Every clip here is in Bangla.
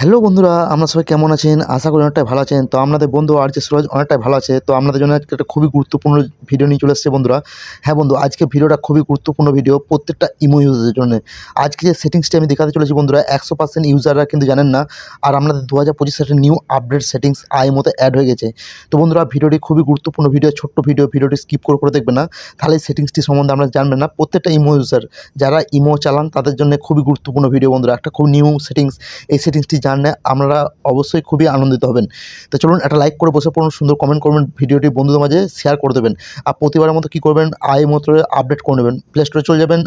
হ্যালো বন্ধুরা, আমরা সবাই কেমন আছেন? আশা করি অনেকটাই ভালো আছেন। তো আপনাদের বন্ধু আর যে সুরজ অনেকটাই ভালো আছে। তো আপনাদের জন্য আজকে একটা খুবই গুরুত্বপূর্ণ ভিডিও নিয়ে চলে এসেছে বন্ধুরা। হ্যাঁ বন্ধু, আজকে ভিডিওটা খুবই গুরুত্বপূর্ণ ভিডিও প্রত্যেকটা ইমো ইউজারের জন্য। আজকে যে সেটিংসটি আমি দেখাতে চলেছি বন্ধুরা, 100% ইউজাররা কিন্তু জানেন না। আর আপনাদের 2025 সালের নিউ আপডেট সেটিংস আইমোতে অ্যাড হয়ে গেছে। তো বন্ধুরা, ভিডিওটি খুবই গুরুত্বপূর্ণ ভিডিও, ছোট্ট ভিডিও, ভিডিওটি স্কিপ করে দেখবেন না, তাহলে এই সেটিংসটি সম্বন্ধে আপনারা জানবেন না। প্রত্যেকটা ইমো ইউজার যারা ইমো চালান তাদের জন্য খুবই গুরুত্বপূর্ণ ভিডিও বন্ধুরা। একটা খুব নিউ সেটিংস, এই সেটিংসটি জানলে আপনারা অবশ্যই খুবই আনন্দিত হবেন। তো চলুন একটা লাইক করে বসে পড়ুন, সুন্দর কমেন্ট করবেন, ভিডিওটি বন্ধুদের মাঝে শেয়ার করে দেবেন। আর প্রতিবারের মতো কী করবেন, ইমো আপডেট করে নেবেন, প্লে স্টোরে চলে যাবেন,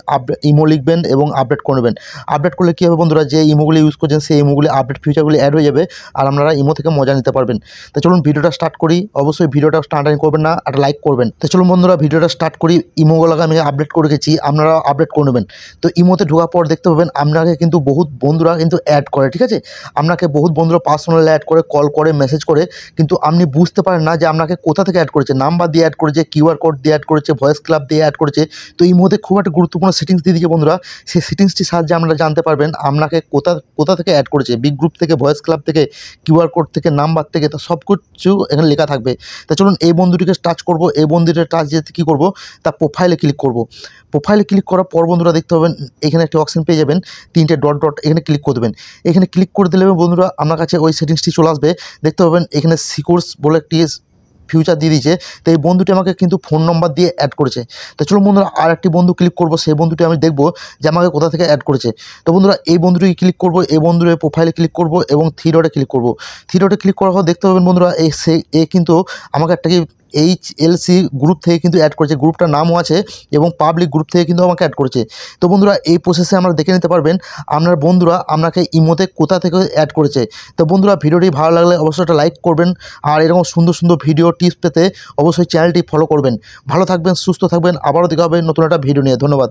ইমো লিখবেন এবং আপডেট করে নেবেন। আপডেট করলে কী হবে বন্ধুরা, যে ইমোগুলি ইউজ করছেন সেই ইমোগুলি আপডেট ফিচারগুলি অ্যাড হয়ে যাবে আর আপনারা ইমো থেকে মজা নিতে পারবেন। তো চলুন ভিডিওটা স্টার্ট করি। অবশ্যই ভিডিওটা স্টার্ট করবেন না, একটা লাইক করবেন। তো চলুন বন্ধুরা, ভিডিওটা স্টার্ট করি। ইমোগুলোকে আমি আপডেট করে রেখেছি, আপনারা আপডেট করে নেবেন। তো ইমোতে ঢোকার পর দেখতে পাবেন আপনাকে কিন্তু বহুত বন্ধুরা কিন্তু অ্যাড করে, ঠিক আছে? আপনাকে বহুত বন্ধুরা পার্সোনালি অ্যাড করে, কল করে, মেসেজ করে, কিন্তু আপনি বুঝতে পারেন না যে আপনাকে কোথা থেকে অ্যাড করেছে। নাম্বার দিয়ে অ্যাড করেছে, কিউআর কোড দিয়ে অ্যাড করেছে, ভয়েস ক্লাব দিয়ে অ্যাড করেছে। তো এই মধ্যে খুব একটা গুরুত্বপূর্ণ সেটিংস দিয়ে দিয়েছে বন্ধুরা। সেই সেটিংসটির সাহায্যে আপনারা জানতে পারবেন আপনাকে কোথা থেকে অ্যাড করেছে। বিগ গ্রুপ থেকে, ভয়েস ক্লাব থেকে, কিউআর কোড থেকে, নাম্বার থেকে, তো সব কিছু এখানে লেখা থাকবে। তা চলুন এই বন্ধুটিকে টাচ করব। এই বন্ধুটিকে টাচ যেতে কী করবো, তার প্রোফাইলে ক্লিক করব। প্রোফাইলে ক্লিক করার পর বন্ধুরা দেখতে পাবেন এখানে একটি অপশন পেয়ে যাবেন, 3টে ডট ডট, এখানে ক্লিক করে দেবেন। এখানে ক্লিক করে দিলে বন্ধুরা আপনার কাছে ওই সেটিংসটি চলে আসবে। দেখতে পাবেন এখানে সিকিউরস বলে একটি ফিউচার দিয়ে দিয়েছে। তো এই বন্ধুটি আমাকে কিন্তু ফোন নম্বর দিয়ে অ্যাড করেছে। তো চলুন বন্ধুরা আর একটি বন্ধু ক্লিক করব, সেই বন্ধুটি আমি দেখব যে আমাকে কোথা থেকে অ্যাড করেছে। তো বন্ধুরা এই বন্ধুটি ক্লিক করব, এই বন্ধুর প্রোফাইলে ক্লিক করব এবং থ্রি ডটে ক্লিক করব। থ্রি ডটে ক্লিক করার পর দেখতে পাবেন বন্ধুরা এ কিন্তু আমাকে একটা কি HLC গ্রুপ থেকে কিন্তু অ্যাড করেছে। গ্রুপটার নামও আছে এবং পাবলিক গ্রুপ থেকে কিন্তু আমাকে অ্যাড করেছে। তো বন্ধুরা এই প্রসেসে আমরা দেখে নিতে পারবেন আপনার বন্ধুরা আপনাকে ইমোতে কোথা থেকে অ্যাড করেছে। তো বন্ধুরা ভিডিওটি ভালো লাগলে অবশ্যই একটা লাইক করবেন, আর এরকম সুন্দর সুন্দর ভিডিও টিপস পেতে অবশ্যই চ্যানেলটি ফলো করবেন। ভালো থাকবেন, সুস্থ থাকবেন, আবারও দেখা হবে নতুন একটা ভিডিও নিয়ে। ধন্যবাদ।